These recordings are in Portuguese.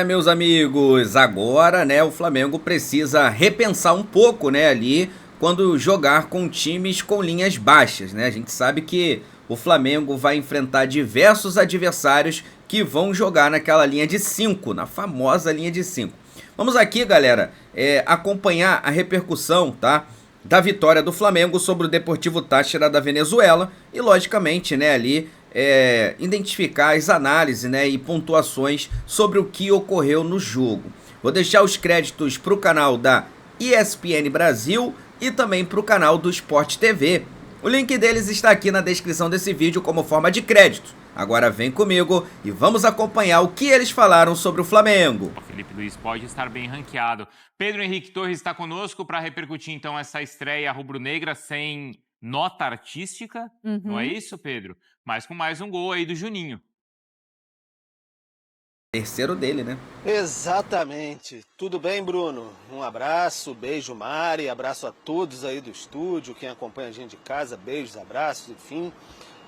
Meus amigos, agora, né, o Flamengo precisa repensar um pouco, né, ali quando jogar com times com linhas baixas, né? A gente sabe que o Flamengo vai enfrentar diversos adversários que vão jogar naquela linha de 5, na famosa linha de 5. Vamos aqui, galera, acompanhar a repercussão, tá? Da vitória do Flamengo sobre o Deportivo Táchira da Venezuela e, logicamente, né, ali identificar as análises, né, e pontuações sobre o que ocorreu no jogo. Vou deixar os créditos para o canal da ESPN Brasil e também para o canal do Sport TV. O link deles está aqui na descrição desse vídeo como forma de crédito. Agora vem comigo e vamos acompanhar o que eles falaram sobre o Flamengo. O Felipe Luiz pode estar bem ranqueado. Pedro Henrique Torres está conosco para repercutir então essa estreia rubro-negra sem nota artística, não é isso, Pedro? Mas com mais um gol aí do Juninho. Terceiro dele, né? Exatamente. Tudo bem, Bruno? Um abraço, beijo, Mari, abraço a todos aí do estúdio, quem acompanha a gente de casa, beijos, abraços, enfim.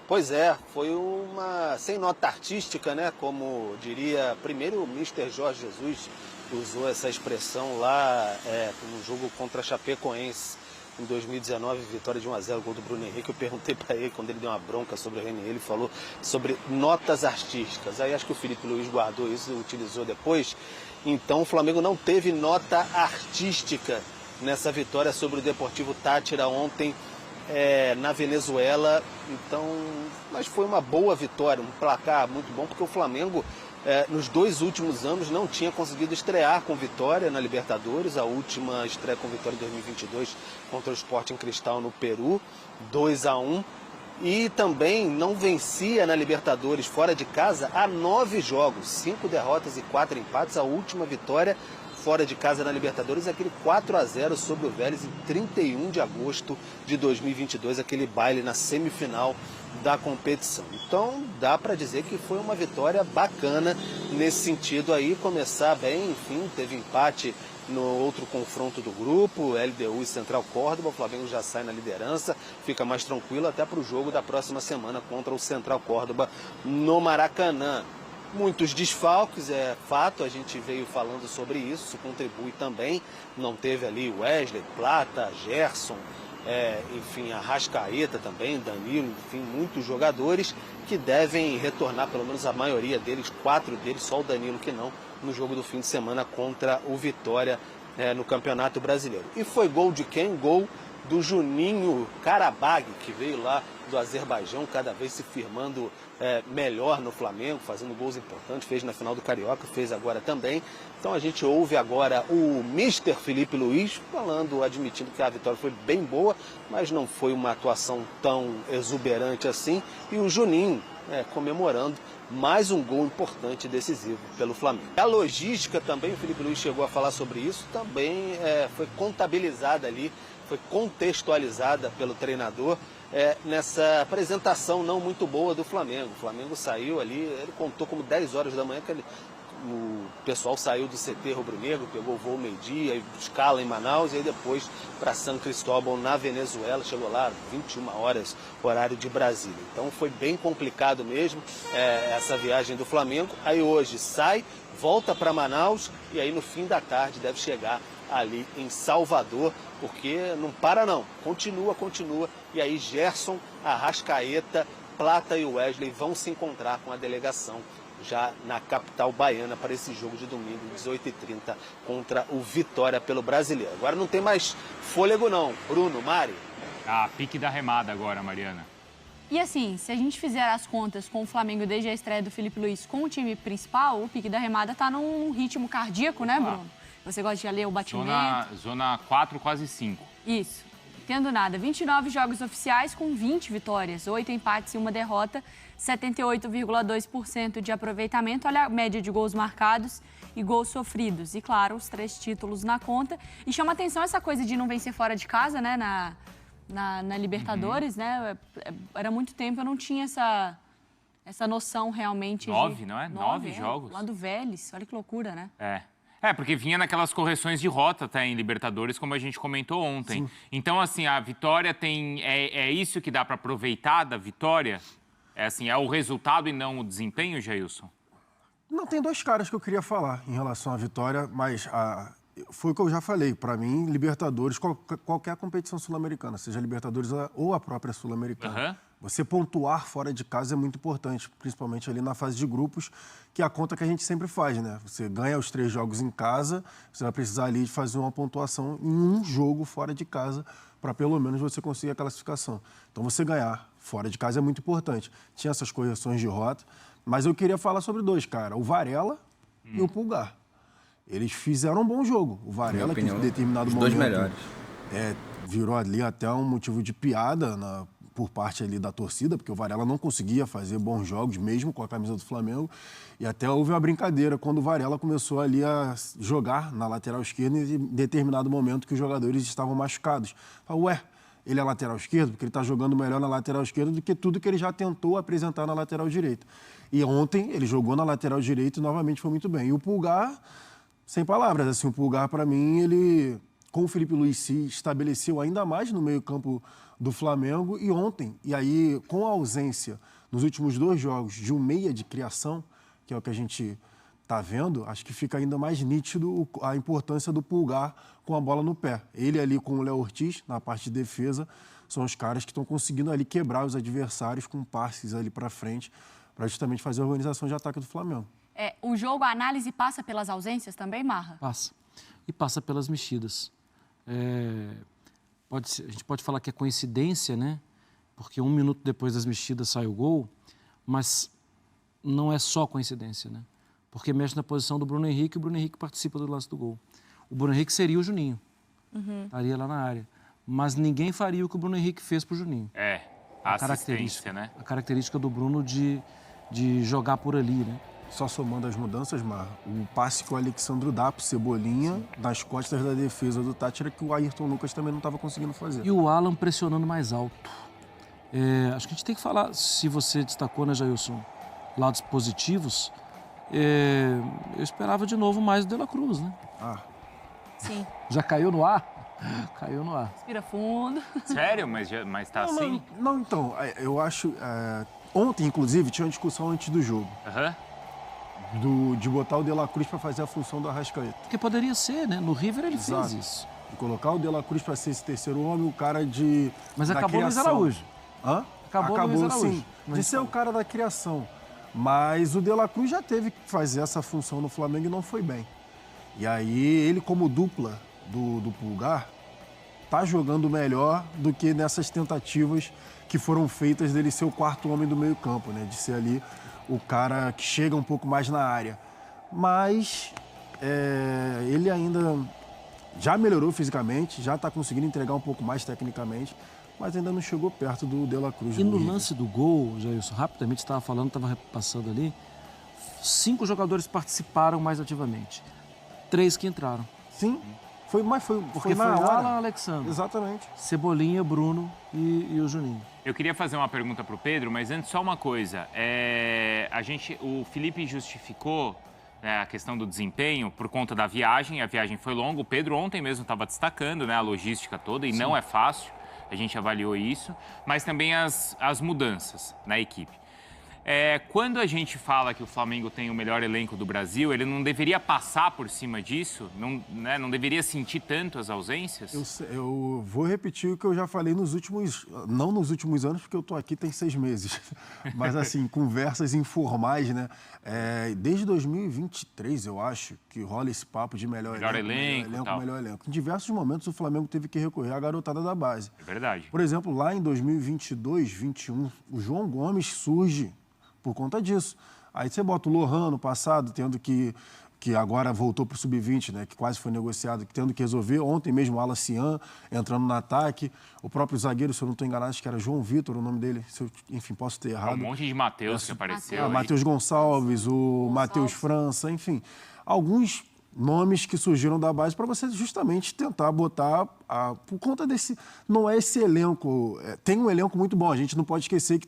Pois é, foi uma sem nota artística, né? Como diria primeiro o Mister Jorge Jesus usou essa expressão lá no jogo contra a Chapecoense em 2019, vitória de 1-0, gol do Bruno Henrique. Eu perguntei para ele, quando ele deu uma bronca sobre o Renier, ele falou sobre notas artísticas. Aí acho que o Felipe Luiz guardou isso e utilizou depois. Então o Flamengo não teve nota artística nessa vitória sobre o Deportivo Táchira ontem na Venezuela. Então, mas foi uma boa vitória, um placar muito bom, porque o Flamengo nos dois últimos anos não tinha conseguido estrear com vitória na Libertadores. A última estreia com vitória em 2022 contra o Sporting Cristal no Peru, 2-1. E também não vencia na Libertadores fora de casa há 9 jogos, 5 derrotas e 4 empates. A última vitória fora de casa na Libertadores é aquele 4-0 sobre o Vélez em 31 de agosto de 2022, aquele baile na semifinal da competição. Então dá para dizer que foi uma vitória bacana nesse sentido aí, começar bem, enfim, teve empate no outro confronto do grupo, LDU e Central Córdoba. O Flamengo já sai na liderança, fica mais tranquilo até para o jogo da próxima semana contra o Central Córdoba no Maracanã. Muitos desfalques, é fato, a gente veio falando sobre isso contribui também. Não teve ali Wesley, Plata, Gerson, enfim, Arrascaeta também, Danilo, enfim, muitos jogadores que devem retornar, pelo menos a maioria deles, 4 deles, só o Danilo que não, no jogo do fim de semana contra o Vitória no Campeonato Brasileiro. E foi gol de quem? Gol do Juninho Karabag, que veio lá do Azerbaijão, cada vez se firmando melhor no Flamengo, fazendo gols importantes, fez na final do Carioca, fez agora também. Então a gente ouve agora o Mister Felipe Luiz falando, admitindo que a vitória foi bem boa, mas não foi uma atuação tão exuberante assim. E o Juninho comemorando mais um gol importante e decisivo pelo Flamengo. A logística também, o Felipe Luiz chegou a falar sobre isso, também foi contabilizada ali, foi contextualizada pelo treinador nessa apresentação não muito boa do Flamengo. O Flamengo saiu ali, ele contou como 10 horas da manhã que o pessoal saiu do CT rubro-negro, pegou o voo meio-dia, escala em Manaus e aí depois para San Cristóbal na Venezuela, chegou lá 21 horas, horário de Brasília. Então foi bem complicado mesmo essa viagem do Flamengo. Aí hoje sai, volta para Manaus e aí no fim da tarde deve chegar ali em Salvador, porque não para não, continua. E aí Gerson, Arrascaeta, Plata e Wesley vão se encontrar com a delegação já na capital baiana para esse jogo de domingo, 18h30, contra o Vitória pelo Brasileiro. Agora não tem mais fôlego não. Bruno, Mari? Pique da remada agora, Mariana. E assim, se a gente fizer as contas com o Flamengo desde a estreia do Felipe Luiz com o time principal, o pique da remada tá num ritmo cardíaco, né, Bruno? Você gosta de ler o batimento? Zona 4, quase 5. Isso. Tendo nada, 29 jogos oficiais com 20 vitórias, 8 empates e 1 derrota, 78,2% de aproveitamento. Olha a média de gols marcados e gols sofridos. E, claro, os 3 títulos na conta. E chama atenção essa coisa de não vencer fora de casa, né, na Libertadores, né? Era muito tempo, eu não tinha essa noção realmente. 9, não é? 9 jogos. Lá do Vélez, olha que loucura, né? Porque vinha naquelas correções de rota até em Libertadores, como a gente comentou ontem. Sim. Então, assim, a vitória tem... É isso que dá para aproveitar da vitória? É o resultado e não o desempenho, Jailson? Não, tem dois caras que eu queria falar em relação à vitória, mas foi o que eu já falei. Para mim, Libertadores, qualquer competição sul-americana, seja Libertadores ou a própria sul-americana, você pontuar fora de casa é muito importante, principalmente ali na fase de grupos, que é a conta que a gente sempre faz, né? Você ganha os 3 jogos em casa, você vai precisar ali de fazer uma pontuação em um jogo fora de casa para pelo menos você conseguir a classificação. Então, você ganhar fora de casa é muito importante. Tinha essas correções de rota, mas eu queria falar sobre 2, cara. O Varela e o Pulgar. Eles fizeram um bom jogo. O Varela, que em determinado momento... Os 2 melhores. Virou ali até um motivo de piada por parte ali da torcida, porque o Varela não conseguia fazer bons jogos, mesmo com a camisa do Flamengo. E até houve uma brincadeira quando o Varela começou ali a jogar na lateral esquerda em determinado momento que os jogadores estavam machucados. Falei, ué, ele é lateral esquerdo, porque ele está jogando melhor na lateral esquerda do que tudo que ele já tentou apresentar na lateral direita. E ontem ele jogou na lateral direita e novamente foi muito bem. E o Pulgar, sem palavras, assim, o Pulgar, para mim, ele, com o Felipe Luiz, se estabeleceu ainda mais no meio-campo do Flamengo. E ontem, e aí com a ausência nos últimos 2 jogos de um meia de criação, que é o que a gente está vendo, acho que fica ainda mais nítido a importância do Pulgar com a bola no pé. Ele ali com o Léo Ortiz, na parte de defesa, são os caras que estão conseguindo ali quebrar os adversários com passes ali para frente, para justamente fazer a organização de ataque do Flamengo. O jogo, a análise passa pelas ausências também, Marra? Passa. E passa pelas mexidas. A gente pode falar que é coincidência, né? Porque 1 minuto depois das mexidas sai o gol, mas não é só coincidência, né? Porque mexe na posição do Bruno Henrique e o Bruno Henrique participa do lance do gol. O Bruno Henrique seria o Juninho. Estaria lá na área. Mas ninguém faria o que o Bruno Henrique fez pro Juninho. A assistência, né? A característica do Bruno de jogar por ali, né? Só somando as mudanças, Mar, o passe que o Alexandro dá pro Cebolinha, nas costas da defesa do Tátira, que o Ayrton Lucas também não estava conseguindo fazer. E o Alan pressionando mais alto. Acho que a gente tem que falar, se você destacou, né, Jailson, lados positivos, eu esperava de novo mais do De La Cruz, né? Sim. Já caiu no ar? Caiu no ar. Respira fundo. Sério? Mas tá assim? Não, então, eu acho... ontem, inclusive, tinha uma discussão antes do jogo. De botar o De La Cruz para fazer a função do Arrascaeta. Porque poderia ser, né? No River ele fez isso. E colocar o De La Cruz para ser esse terceiro homem, o cara de... Mas acabou o Luiz Araújo. Acabou o Luiz Araújo. Sim, de ser o cara da criação. Mas o De La Cruz já teve que fazer essa função no Flamengo e não foi bem. E aí, ele como dupla do Pulgar, tá jogando melhor do que nessas tentativas que foram feitas dele ser o 4º homem do meio campo, né? De ser ali o cara que chega um pouco mais na área. Mas ele ainda já melhorou fisicamente, já está conseguindo entregar um pouco mais tecnicamente, mas ainda não chegou perto do De La Cruz. E no lance do gol, Jailson, rapidamente estava falando, estava repassando ali, 5 jogadores participaram mais ativamente, 3 que entraram. Sim, foi na foi hora. o Alan Alexandre. Exatamente. Cebolinha, Bruno e o Juninho. Eu queria fazer uma pergunta para o Pedro, mas antes só uma coisa. O Felipe justificou a questão do desempenho por conta da viagem. A viagem foi longa. O Pedro ontem mesmo estava destacando, né, a logística toda, e não é fácil. A gente avaliou isso. Mas também as mudanças na equipe. Quando a gente fala que o Flamengo tem o melhor elenco do Brasil, ele não deveria passar por cima disso? Não deveria sentir tanto as ausências? Eu vou repetir o que eu já falei não nos últimos anos, porque eu estou aqui tem 6 meses, mas assim, conversas informais, né? Desde 2023, eu acho, que rola esse papo de melhor elenco. Em diversos momentos, o Flamengo teve que recorrer à garotada da base. É verdade. Por exemplo, lá em 2022, 2021, o João Gomes surge por conta disso. Aí você bota o Lohan no passado, tendo que agora voltou para o Sub-20, né, que quase foi negociado, tendo que resolver. Ontem mesmo o Alacian entrando no ataque. O próprio zagueiro, se eu não estou enganado, acho que era João Vitor o nome dele. Enfim, posso ter errado. Um monte de Matheus que apareceu. Matheus Gonçalves, o Matheus França, enfim. Alguns nomes que surgiram da base para você justamente tentar botar, por conta desse... Não é esse elenco... tem um elenco muito bom, a gente não pode esquecer que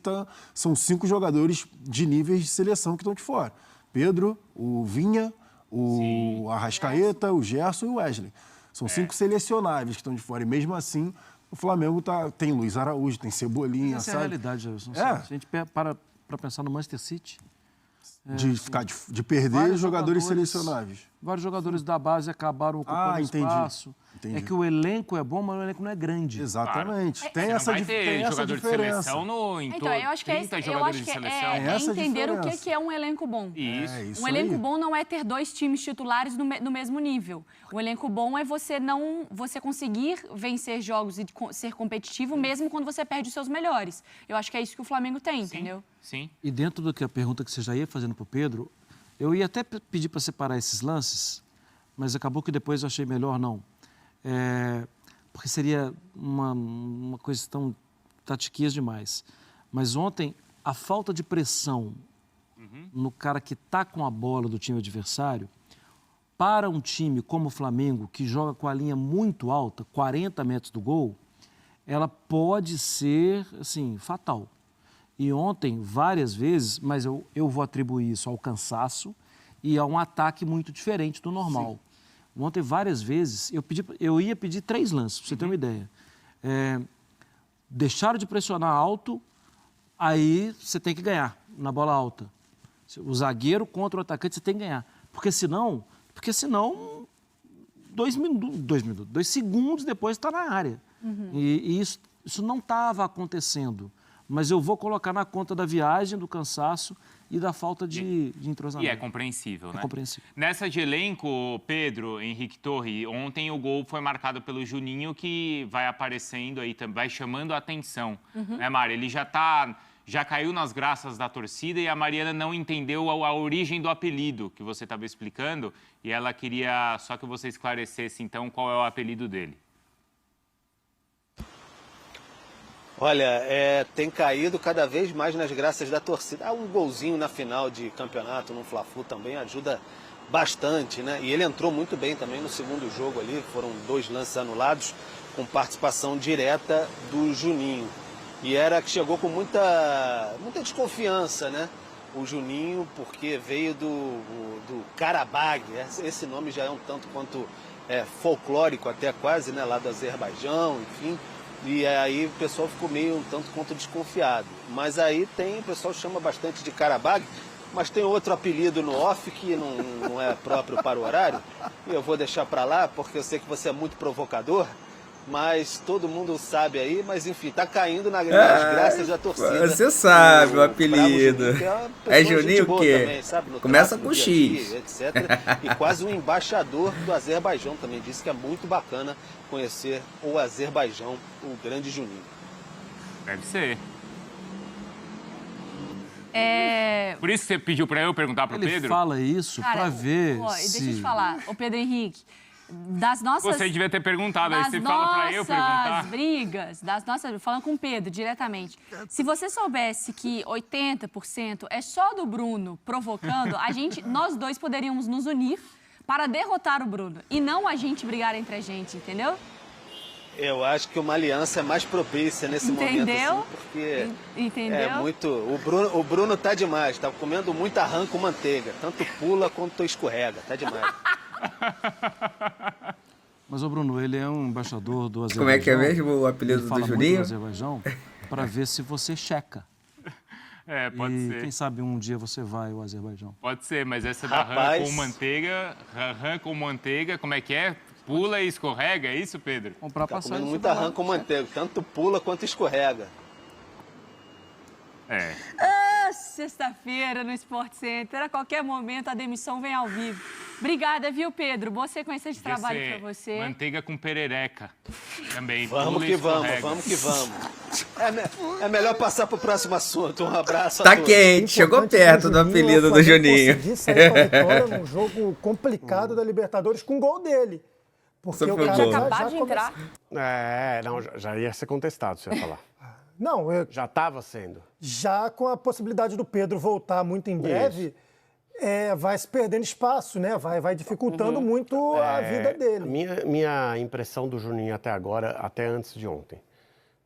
são 5 jogadores de níveis de seleção que estão de fora. Pedro, o Vinha, o Arrascaeta, o Gerson e o Wesley. São 5 selecionáveis que estão de fora. E mesmo assim, o Flamengo tem Luiz Araújo, tem Cebolinha, essa sabe? é a realidade, Jailson. Se a gente para pensar no Manchester City, De perder jogadores selecionáveis. Vários jogadores da base acabaram ocupando espaço. Entendi. É que o elenco é bom, mas o elenco não é grande. Exatamente. Claro. Tem essa diferença. Jogador de seleção então, eu acho que é entender o que é um elenco bom. Isso. Um elenco bom não é ter 2 times titulares no mesmo nível. Um elenco bom é você conseguir vencer jogos e ser competitivo mesmo quando você perde os seus melhores. Eu acho que é isso que o Flamengo tem, entendeu? Sim. E dentro do que a pergunta que você já ia fazendo para o Pedro, eu ia até pedir para separar esses lances, mas acabou que depois eu achei melhor não. Porque seria uma coisa tão tatiquias demais. Mas ontem, a falta de pressão no cara que está com a bola do time adversário, para um time como o Flamengo, que joga com a linha muito alta, 40 metros do gol, ela pode ser, assim, fatal. E ontem, várias vezes, mas eu vou atribuir isso ao cansaço e a um ataque muito diferente do normal. Sim. Ontem, várias vezes, eu ia pedir 3 lances, para você ter uma ideia. Deixaram de pressionar alto, aí você tem que ganhar na bola alta. O zagueiro contra o atacante, você tem que ganhar. Porque senão 2 segundos depois está na área. E isso não estava acontecendo. Mas eu vou colocar na conta da viagem, do cansaço e da falta de entrosamento. E é compreensível, né? É compreensível. Nessa de elenco, Pedro, Henrique Torre, ontem o gol foi marcado pelo Juninho, que vai aparecendo aí, vai chamando a atenção. Né, Mari? Ele já caiu nas graças da torcida e a Mariana não entendeu a origem do apelido que você estava explicando e ela queria só que você esclarecesse, então, qual é o apelido dele. Olha, tem caído cada vez mais nas graças da torcida. Um golzinho na final de campeonato, no Fla-Flu, também ajuda bastante, né? E ele entrou muito bem também no segundo jogo ali, foram 2 lances anulados, com participação direta do Juninho. E que chegou com muita desconfiança, né? O Juninho, porque veio do Karabag, esse nome já é um tanto quanto folclórico até quase, né? Lá do Azerbaijão, enfim. E aí o pessoal ficou meio um tanto quanto desconfiado. Mas aí o pessoal chama bastante de Karabag, mas tem outro apelido no off que não é próprio para o horário. E eu vou deixar para lá, porque eu sei que você é muito provocador, mas todo mundo sabe aí, mas enfim, tá caindo nas graças da torcida. Você sabe o apelido. Juninho, é Juninho o quê? Também, sabe? Começa com X. Etc. E quase um embaixador do Azerbaijão também disse que é muito bacana conhecer o Azerbaijão, o grande Juninho. Deve ser. Por isso que você pediu para eu perguntar para o Pedro? Ele fala isso para ver Deixa eu te falar, ô Pedro Henrique, das nossas... Você devia ter perguntado, aí você fala para eu perguntar. Falando com o Pedro diretamente, se você soubesse que 80% é só do Bruno provocando, nós dois poderíamos nos unir para derrotar o Bruno e não a gente brigar entre a gente, entendeu? Eu acho que uma aliança é mais propícia nesse momento, assim, porque Entendeu? O Bruno tá demais, tá comendo muita rã com manteiga, tanto pula quanto escorrega, tá demais. Mas o Bruno, ele é um embaixador do Azerbaijão. Como é que é mesmo o apelido do Juninho? Azerbaijão para ver se você checa. Pode ser. Quem sabe um dia você vai ao Azerbaijão. Pode ser, mas essa da rã com manteiga, como é que é? Pula e escorrega, é isso, Pedro? Comprar Tá passagem. comendo muita rã com manteiga, tanto pula quanto escorrega. Sexta-feira no Sport Center, a qualquer momento a demissão vem ao vivo. Obrigada, viu, Pedro? Boa sequência de trabalho para você. Manteiga com perereca também. Vamos que vamos. É melhor passar para o próximo assunto. Um abraço a todos. Tá todos. quente, chegou perto do apelido do Juninho. Conseguir sair com a vitória num jogo complicado da Libertadores com gol dele. Porque o cara já acabou de entrar. Já ia ser contestado, você ia falar. Não, já estava sendo. Já com a possibilidade do Pedro voltar muito em breve, vai se perdendo espaço, né? Vai dificultando muito a vida dele. Minha impressão do Juninho até agora, até antes de ontem.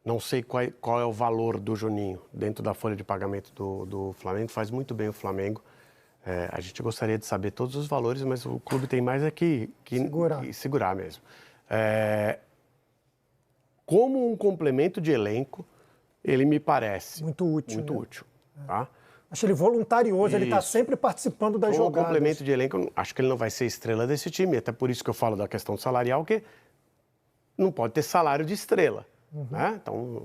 Não sei qual é o valor do Juninho dentro da folha de pagamento do Flamengo. Faz muito bem o Flamengo. A gente gostaria de saber todos os valores, mas o clube tem mais que segurar mesmo. Como um complemento de elenco, ele me parece muito útil. Muito útil, tá? Acho ele voluntarioso, ele está sempre participando das jogadas. O complemento de elenco, acho que ele não vai ser estrela desse time, até por isso que eu falo da questão salarial, que não pode ter salário de estrela. Né? Então,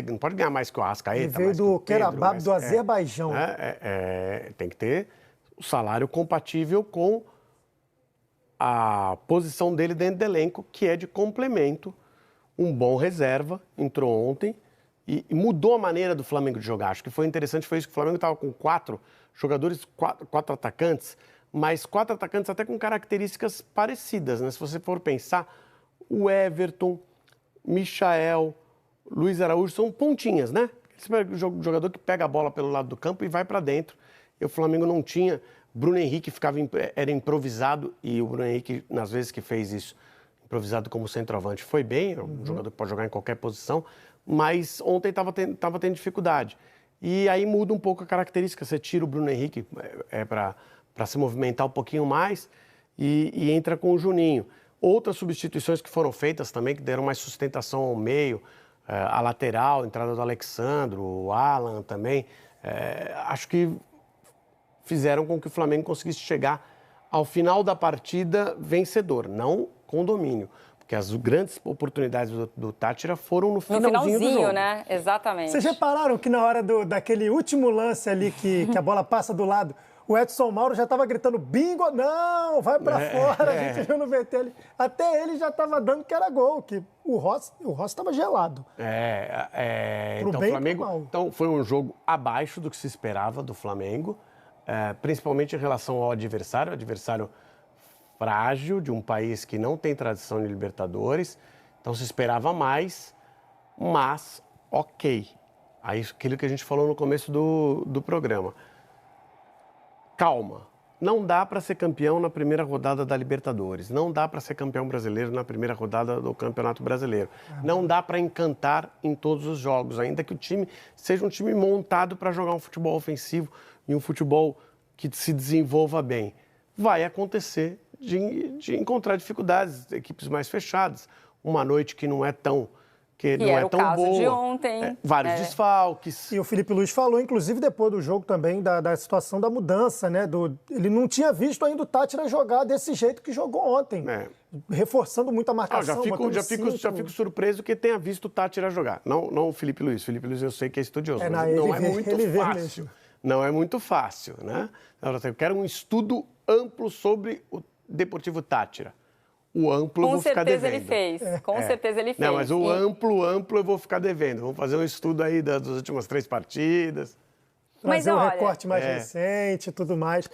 não pode ganhar mais que o Arrascaeta. Ele veio do Karabakh, do Azerbaijão. Tem que ter o salário compatível com a posição dele dentro do elenco, que é de complemento, um bom reserva, entrou ontem e mudou a maneira do Flamengo de jogar. Acho que foi interessante, foi isso que o Flamengo estava com 4 jogadores, 4 atacantes, mas 4 atacantes até com características parecidas, né? Se você for pensar, o Everton, Michael, Luiz Araújo são pontinhas, né? Esse é o jogador que pega a bola pelo lado do campo e vai para dentro. E o Flamengo não tinha. Bruno Henrique era improvisado e o Bruno Henrique, nas vezes que fez isso, improvisado como centroavante, foi bem. É um jogador que pode jogar em qualquer posição, mas ontem estava tendo dificuldade. E aí muda um pouco a característica. Você tira o Bruno Henrique para se movimentar um pouquinho mais e entra com o Juninho. Outras substituições que foram feitas também, que deram mais sustentação ao meio, a lateral, a entrada do Alexandro, o Alan também, acho que fizeram com que o Flamengo conseguisse chegar ao final da partida vencedor, não com domínio. Porque as grandes oportunidades do Táchira foram no finalzinho do jogo. Né? Exatamente. Vocês repararam que na hora daquele último lance ali que a bola passa do lado, o Edson Mauro já estava gritando, bingo, não, vai pra fora, a gente viu no VT ali. Até ele já estava dando que era gol, que o Rossi estava gelado. Então, o Flamengo, então foi um jogo abaixo do que se esperava do Flamengo, principalmente em relação ao adversário frágil, de um país que não tem tradição de Libertadores, então se esperava mais, mas ok. Aí aquilo que a gente falou no começo do programa. Calma, não dá para ser campeão na primeira rodada da Libertadores, não dá para ser campeão brasileiro na primeira rodada do Campeonato Brasileiro, não dá para encantar em todos os jogos, ainda que o time seja um time montado para jogar um futebol ofensivo e um futebol que se desenvolva bem. Vai acontecer de encontrar dificuldades, equipes mais fechadas, uma noite que não é tão não é tão boa. O caso de ontem. Vários desfalques. E o Felipe Luiz falou, inclusive, depois do jogo também, da situação da mudança, né? Ele não tinha visto ainda o Táchira jogar desse jeito que jogou ontem. Reforçando muito a marcação. Já fico surpreso que tenha visto o Táchira jogar. Não o Felipe Luiz. Felipe Luiz eu sei que é estudioso, mas não é muito fácil. Não é muito fácil, né? Eu quero um estudo amplo sobre o Deportivo Táchira. O amplo eu vou ficar devendo. Com certeza ele fez. Não, mas o amplo eu vou ficar devendo. Vamos fazer um estudo aí das últimas 3 partidas. Trazer um recorte mais recente e tudo mais.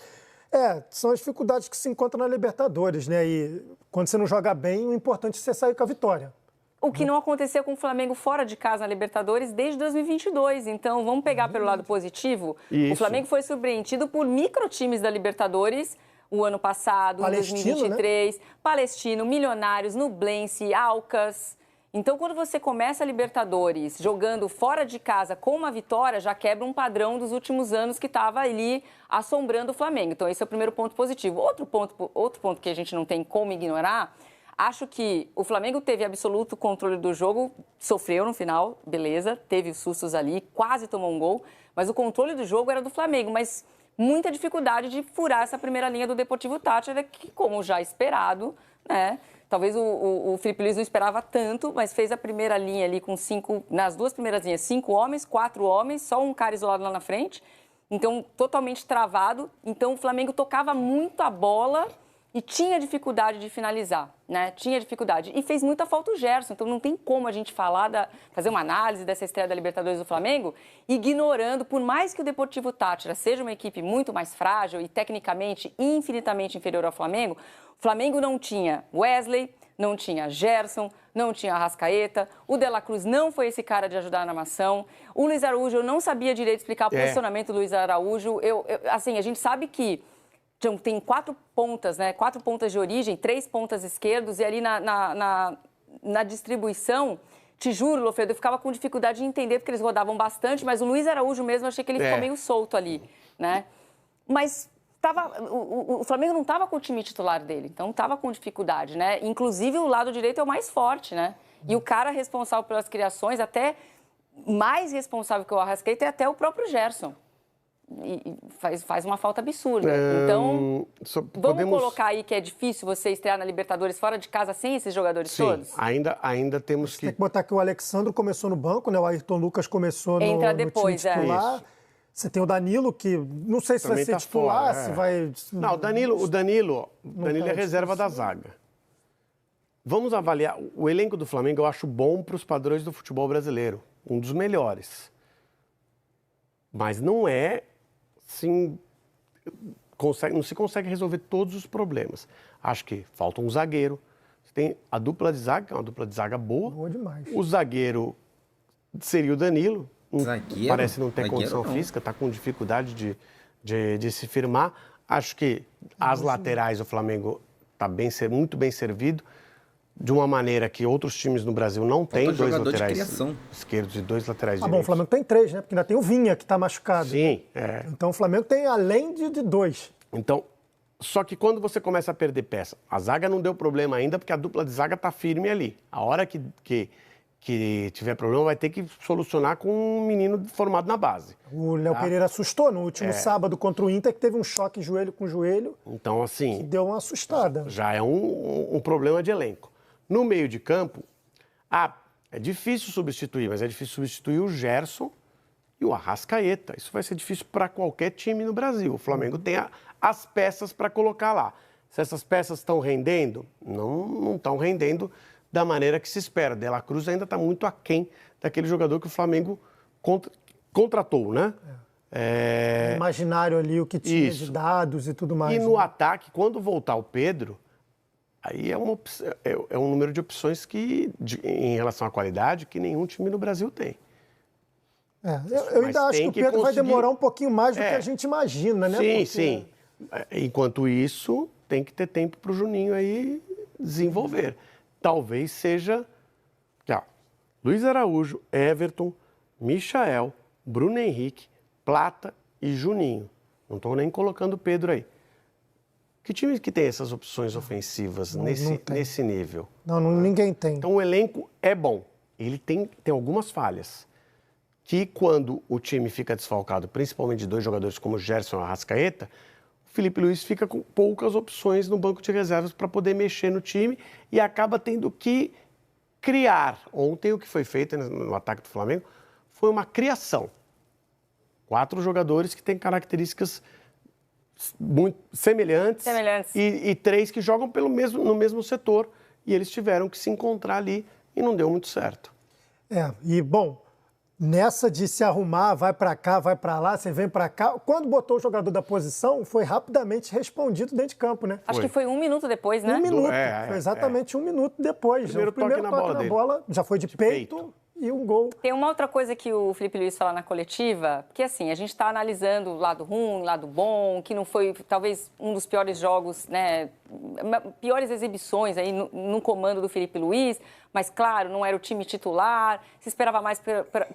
São as dificuldades que se encontram na Libertadores, né? E quando você não joga bem, o importante é você sair com a vitória. O que não aconteceu com o Flamengo fora de casa na Libertadores desde 2022. Então, vamos pegar pelo lado positivo. Isso. O Flamengo foi surpreendido por microtimes da Libertadores o ano passado, em 2023. Né? Palestino, Milionários, Nublense, Alcas. Então, quando você começa a Libertadores jogando fora de casa com uma vitória, já quebra um padrão dos últimos anos que estava ali assombrando o Flamengo. Então, esse é o primeiro ponto positivo. Outro ponto que a gente não tem como ignorar, acho que o Flamengo teve absoluto controle do jogo, sofreu no final, beleza, teve os sustos ali, quase tomou um gol, mas o controle do jogo era do Flamengo, mas muita dificuldade de furar essa primeira linha do Deportivo Táchira, que, como já esperado, né? Talvez o Felipe Luiz não esperava tanto, mas fez a primeira linha ali com 5, nas 2 primeiras linhas, 5 homens, 4 homens, só um cara isolado lá na frente. Então, totalmente travado. Então, o Flamengo tocava muito a bola e tinha dificuldade de finalizar, né? Tinha dificuldade. E fez muita falta o Gerson. Então, não tem como a gente fazer uma análise dessa estreia da Libertadores do Flamengo ignorando, por mais que o Deportivo Táchira seja uma equipe muito mais frágil e tecnicamente infinitamente inferior ao Flamengo, o Flamengo não tinha Wesley, não tinha Gerson, não tinha Arrascaeta, o De La Cruz não foi esse cara de ajudar na armação, o Luiz Araújo, eu não sabia direito explicar o posicionamento do Luiz Araújo. Assim, a gente sabe que tem 4 pontas, né? 4 pontas de origem, 3 pontas esquerdos, e ali na distribuição, te juro, Lofredo, eu ficava com dificuldade de entender, porque eles rodavam bastante, mas o Luiz Araújo mesmo, eu achei que ele ficou meio solto ali, né? Mas o Flamengo não estava com o time titular dele, então estava com dificuldade, né? Inclusive, o lado direito é o mais forte, né? E o cara responsável pelas criações, até mais responsável que o Arrascaeta, é até o próprio Gerson. e faz uma falta absurda. Então, vamos colocar aí que é difícil você estrear na Libertadores fora de casa sem esses jogadores todos? Sim, ainda temos que... Tem que botar que o Alexandro começou no banco, né? O Ayrton Lucas começou no time titular. Você tem o Danilo, que não sei se também vai ser titular, se vai... Não, o Danilo é reserva da zaga. Vamos avaliar. O elenco do Flamengo eu acho bom para os padrões do futebol brasileiro. Um dos melhores. Mas não é, assim, não se consegue resolver todos os problemas. Acho que falta um zagueiro. Você tem a dupla de zaga, que é uma dupla de zaga boa. Boa demais. O zagueiro seria o Danilo. Zagueiro? Parece não ter condição física, está com dificuldade de se firmar. Acho que as laterais do Flamengo está muito bem servido, de uma maneira que outros times no Brasil não têm, dois laterais esquerdos e dois laterais direitos. Bom, o Flamengo tem 3, né? Porque ainda tem o Vinha, que está machucado. Sim. Então o Flamengo tem além de 2. Então, só que quando você começa a perder peça, a zaga não deu problema ainda, porque a dupla de zaga está firme ali. A hora que tiver problema, vai ter que solucionar com um menino formado na base. O Léo Pereira assustou no último sábado contra o Inter, que teve um choque joelho com joelho. Então, assim... Que deu uma assustada. Já é um problema de elenco. No meio de campo, é difícil substituir, mas é difícil substituir o Gerson e o Arrascaeta. Isso vai ser difícil para qualquer time no Brasil. O Flamengo tem as peças para colocar lá. Se essas peças estão rendendo, não estão rendendo da maneira que se espera. De La Cruz ainda está muito aquém daquele jogador que o Flamengo contratou, né? O imaginário ali, o que tinha de dados e tudo mais. E no ataque, quando voltar o Pedro, aí é um número de opções em relação à qualidade, que nenhum time no Brasil tem. Eu ainda acho que o Pedro vai demorar um pouquinho mais do que a gente imagina, né? Sim. Enquanto isso, tem que ter tempo para o Juninho aí desenvolver. Talvez seja Luiz Araújo, Everton, Michael, Bruno Henrique, Plata e Juninho. Não estou nem colocando o Pedro aí. Que time que tem essas opções ofensivas nesse nível? Ninguém tem. Então o elenco é bom. Ele tem algumas falhas. Que quando o time fica desfalcado, principalmente de dois jogadores como Gerson e Arrascaeta, o Felipe Luiz fica com poucas opções no banco de reservas para poder mexer no time e acaba tendo que criar. Ontem o que foi feito no ataque do Flamengo foi uma criação. 4 jogadores que têm características muito semelhantes. E 3 que jogam no mesmo setor. E eles tiveram que se encontrar ali e não deu muito certo. Nessa de se arrumar, vai para cá, vai para lá, você vem para cá. Quando botou o jogador da posição, foi rapidamente respondido dentro de campo, né? Acho que foi 1 minuto depois, né? 1 minuto. Foi exatamente 1 minuto depois. Primeiro toque na bola já foi de peito. E um gol. Tem uma outra coisa que o Felipe Luiz fala na coletiva, que assim, a gente está analisando o lado ruim, o lado bom, que não foi talvez um dos piores jogos, né? Piores exibições aí no comando do Felipe Luiz, mas claro, não era o time titular, se esperava mais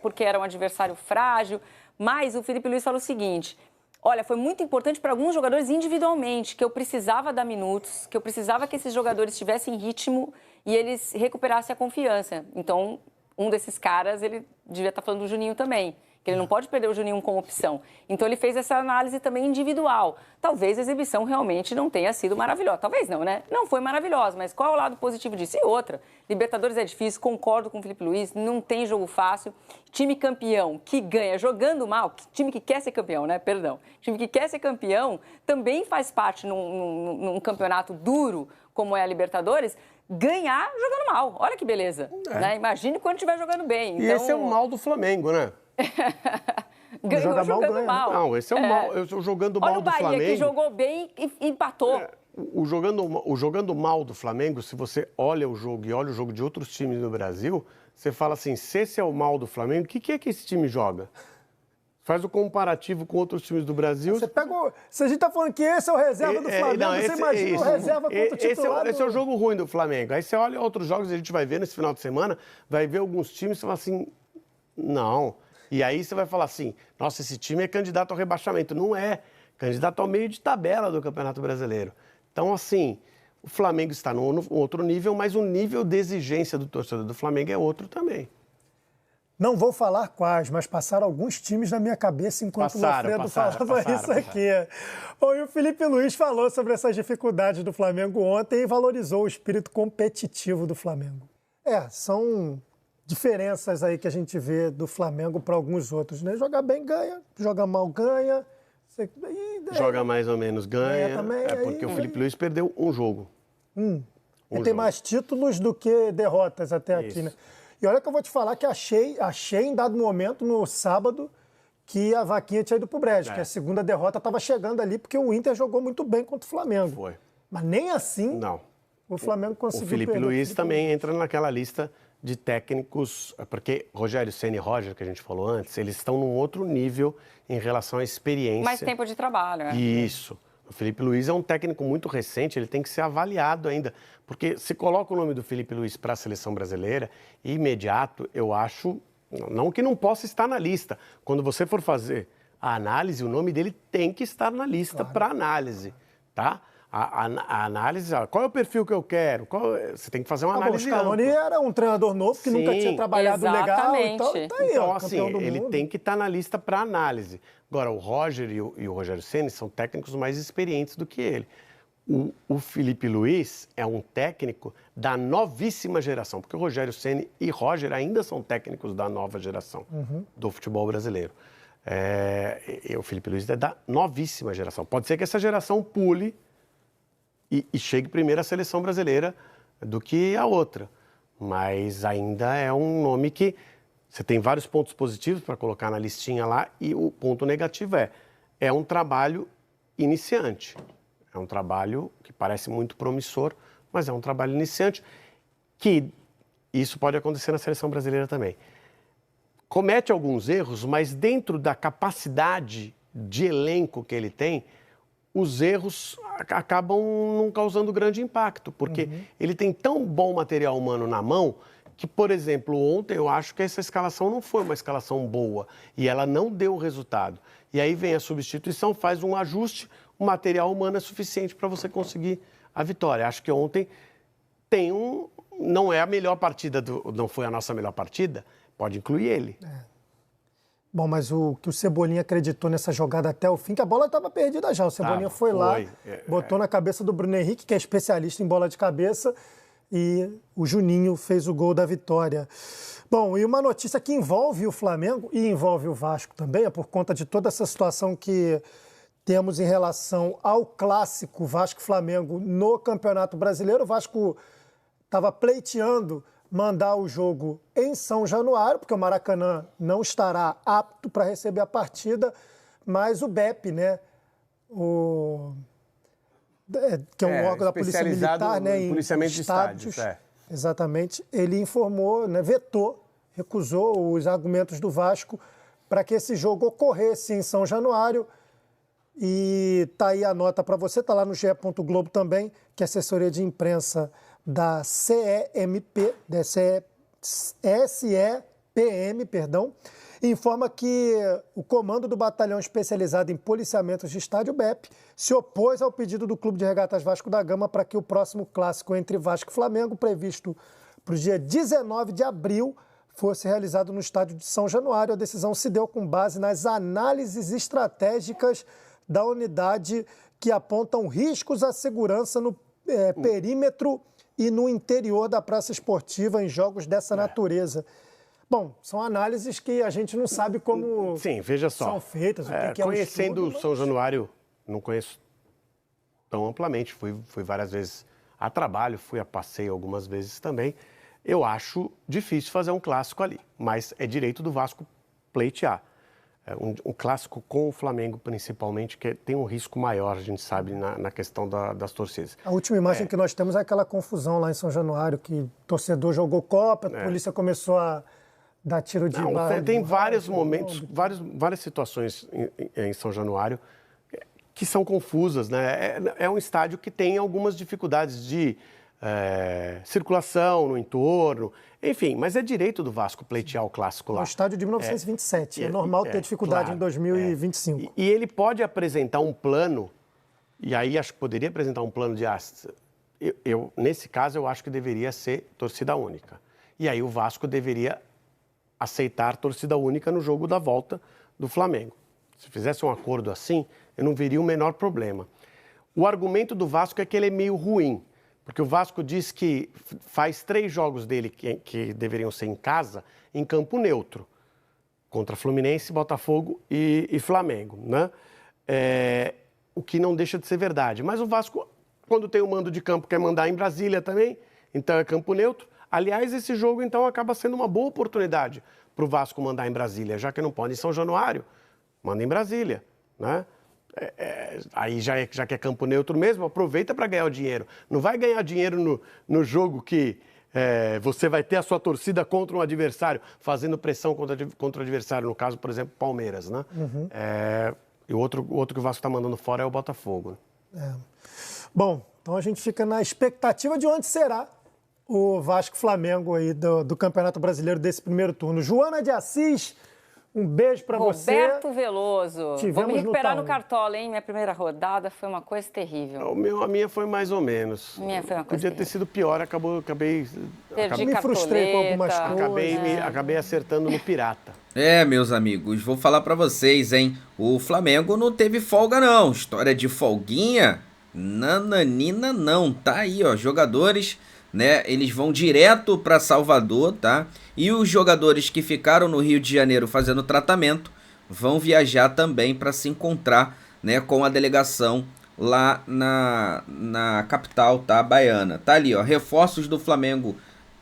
porque era um adversário frágil. Mas o Felipe Luiz falou o seguinte: olha, foi muito importante para alguns jogadores individualmente, que eu precisava dar minutos, que eu precisava que esses jogadores tivessem ritmo e eles recuperassem a confiança. Então, um desses caras, ele devia estar falando do Juninho também, que ele não pode perder o Juninho como opção. Então, ele fez essa análise também individual. Talvez a exibição realmente não tenha sido maravilhosa. Talvez não, né? Não foi maravilhosa, mas qual é o lado positivo disso? E outra, Libertadores é difícil, concordo com o Felipe Luiz, não tem jogo fácil. Time campeão que ganha jogando mal, time que quer ser campeão, né? Perdão. Time que quer ser campeão também faz parte num campeonato duro, como é a Libertadores, ganhar jogando mal. Olha que beleza. Né? Imagine quando estiver jogando bem. E esse é o mal do Flamengo, né? Ganhou jogando mal. Não, esse é o mal. Eu jogando mal do Flamengo. Olha o Bahia, que jogou bem e empatou. O jogando mal do Flamengo, se você olha o jogo e olha o jogo de outros times no Brasil, você fala assim, se esse é o mal do Flamengo, o que é que esse time joga? Faz o comparativo com outros times do Brasil. Se a gente tá falando que esse é o reserva do Flamengo, você imagina o reserva contra o titular. Esse é o jogo ruim do Flamengo. Aí você olha outros jogos, a gente vai ver nesse final de semana, vai ver alguns times e você fala assim, não. E aí você vai falar assim, nossa, esse time é candidato ao rebaixamento. Não é. Candidato ao meio de tabela do Campeonato Brasileiro. Então, assim, o Flamengo está num outro nível, mas o nível de exigência do torcedor do Flamengo é outro também. Não vou falar quais, mas passaram alguns times na minha cabeça enquanto o Lofredo falava isso aqui. Bom, e o Felipe Luiz falou sobre essas dificuldades do Flamengo ontem e valorizou o espírito competitivo do Flamengo. São diferenças aí que a gente vê do Flamengo para alguns outros, né? Jogar bem ganha, jogar mal ganha. Joga mais ou menos ganha. Também, porque o Felipe Luiz perdeu um jogo. Ele tem mais títulos do que derrotas até aqui, né? E olha que eu vou te falar que achei em dado momento, no sábado, que a vaquinha tinha ido pro brejo, que a segunda derrota estava chegando ali, porque o Inter jogou muito bem contra o Flamengo. Foi. Mas nem assim o Flamengo conseguiu O Felipe Luiz também entra naquela lista de técnicos, porque Rogério Ceni e Roger, que a gente falou antes, eles estão num outro nível em relação à experiência. Mais tempo de trabalho, né? Isso. O Felipe Luiz é um técnico muito recente, ele tem que ser avaliado ainda. Porque se coloca o nome do Felipe Luiz para a seleção brasileira, imediato, eu acho, não que não possa estar na lista. Quando você for fazer a análise, o nome dele tem que estar na lista para análise, tá? A análise, qual é o perfil que eu quero? Você tem que fazer uma análise. O Scaloni era um treinador novo que nunca tinha trabalhado legal e tal. Tá aí, então, assim, ele tem que estar na lista para análise. Agora, o Roger e o Rogério Ceni são técnicos mais experientes do que ele. O Felipe Luiz é um técnico da novíssima geração, porque o Rogério Ceni e Roger ainda são técnicos da nova geração do futebol brasileiro. O Felipe Luiz é da novíssima geração. Pode ser que essa geração pule e chegue primeiro à seleção brasileira do que a outra. Mas ainda é um nome que você tem vários pontos positivos para colocar na listinha lá e o ponto negativo é um trabalho iniciante. É um trabalho que parece muito promissor, mas é um trabalho iniciante que isso pode acontecer na seleção brasileira também. Comete alguns erros, mas dentro da capacidade de elenco que ele tem, os erros acabam não causando grande impacto, porque ele tem tão bom material humano na mão que, por exemplo, ontem eu acho que essa escalação não foi uma escalação boa e ela não deu o resultado. E aí vem a substituição, faz um ajuste, o material humano é suficiente para você conseguir a vitória. Acho que ontem não é a melhor partida, não foi a nossa melhor partida, pode incluir ele. Bom, mas o que o Cebolinha acreditou nessa jogada até o fim, que a bola estava perdida já. O Cebolinha foi lá, botou na cabeça do Bruno Henrique, que é especialista em bola de cabeça, e o Juninho fez o gol da vitória. Bom, e uma notícia que envolve o Flamengo e envolve o Vasco também, é por conta de toda essa situação que temos em relação ao clássico Vasco-Flamengo no Campeonato Brasileiro. O Vasco estava pleiteando mandar o jogo em São Januário, porque o Maracanã não estará apto para receber a partida, mas o BEP, né, que é um órgão da Polícia Militar, né, em policiamento de estádios, exatamente, ele informou, né, vetou, recusou os argumentos do Vasco para que esse jogo ocorresse em São Januário. E tá aí a nota para você, tá lá no GE. Globo também, que a assessoria de imprensa da SEPM, informa que o comando do Batalhão Especializado em Policiamentos de Estádio, BEP, se opôs ao pedido do Clube de Regatas Vasco da Gama para que o próximo clássico entre Vasco e Flamengo, previsto para o dia 19 de abril, fosse realizado no estádio de São Januário. A decisão se deu com base nas análises estratégicas da unidade que apontam riscos à segurança no perímetro e no interior da praça esportiva em jogos dessa natureza. Bom, são análises que a gente não sabe como veja só, são feitas, o que é um conhecendo estudo, São Januário, não conheço tão amplamente, fui várias vezes a trabalho, fui a passeio algumas vezes também. Eu acho difícil fazer um clássico ali, mas é direito do Vasco pleitear. Um clássico com o Flamengo, principalmente, que tem um risco maior, a gente sabe, na questão das torcidas. A última imagem que nós temos é aquela confusão lá em São Januário, que o torcedor jogou Copa, a polícia começou a dar tiro de bala. Tem vários momentos, várias situações em São Januário que são confusas, né? É um estádio que tem algumas dificuldades de circulação no entorno, enfim, mas é direito do Vasco pleitear o clássico lá. É um estádio de 1927, é normal ter dificuldade em 2025. E ele pode apresentar um plano, e aí acho que poderia apresentar um plano de nesse caso, eu acho que deveria ser torcida única. E aí o Vasco deveria aceitar torcida única no jogo da volta do Flamengo. Se fizesse um acordo assim, eu não veria o menor problema. O argumento do Vasco é que ele é meio ruim, porque o Vasco diz que faz 3 jogos dele que deveriam ser em casa, em campo neutro, contra Fluminense, Botafogo e Flamengo, né? O que não deixa de ser verdade. Mas o Vasco, quando tem o mando de campo, quer mandar em Brasília também, então é campo neutro. Aliás, esse jogo, então, acaba sendo uma boa oportunidade para o Vasco mandar em Brasília, já que não pode em São Januário, manda em Brasília, né? Aí já que é campo neutro mesmo, aproveita para ganhar o dinheiro. Não vai ganhar dinheiro no jogo que você vai ter a sua torcida contra um adversário, fazendo pressão contra o adversário, no caso, por exemplo, Palmeiras, né? Uhum. E o outro que o Vasco está mandando fora é o Botafogo. Bom, então a gente fica na expectativa de onde será o Vasco-Flamengo aí do Campeonato Brasileiro desse primeiro turno. Joana de Assis, um beijo para você. Roberto Veloso. Vou me recuperar no Cartola, hein? Minha primeira rodada foi uma coisa terrível. A minha foi mais ou menos. A minha foi uma coisa Podia ter sido pior, acabei me frustrei com algumas coisas. Acabei acertando no Pirata. Meus amigos, vou falar pra vocês, hein? O Flamengo não teve folga, não. História de folguinha, nananina não. Tá aí, ó, jogadores, né? Eles vão direto pra Salvador, tá? E os jogadores que ficaram no Rio de Janeiro fazendo tratamento vão viajar também para se encontrar, né, com a delegação lá na capital, tá, baiana. Tá ali, ó, reforços do Flamengo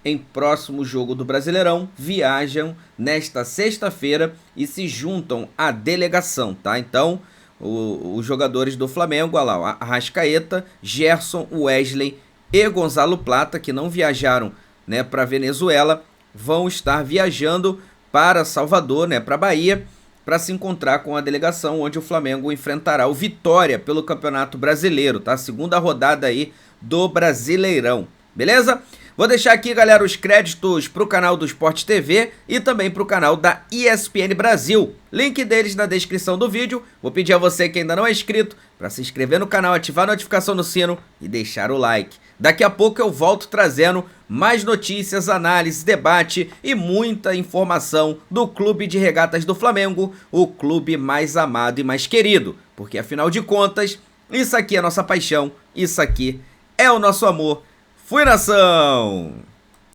em próximo jogo do Brasileirão viajam nesta sexta-feira e se juntam à delegação, tá? Então, os jogadores do Flamengo, olha lá, Arrascaeta, Gerson, Wesley e Gonzalo Plata, que não viajaram, né, para Venezuela, vão estar viajando para Salvador, né, para Bahia, para se encontrar com a delegação, onde o Flamengo enfrentará o Vitória pelo Campeonato Brasileiro, tá? Segunda rodada aí do Brasileirão, beleza? Vou deixar aqui, galera, os créditos para o canal do Sport TV e também para o canal da ESPN Brasil. Link deles na descrição do vídeo. Vou pedir a você que ainda não é inscrito para se inscrever no canal, ativar a notificação no sino e deixar o like. Daqui a pouco eu volto trazendo mais notícias, análise, debate e muita informação do Clube de Regatas do Flamengo, o clube mais amado e mais querido. Porque afinal de contas, isso aqui é a nossa paixão, isso aqui é o nosso amor. Fui, nação!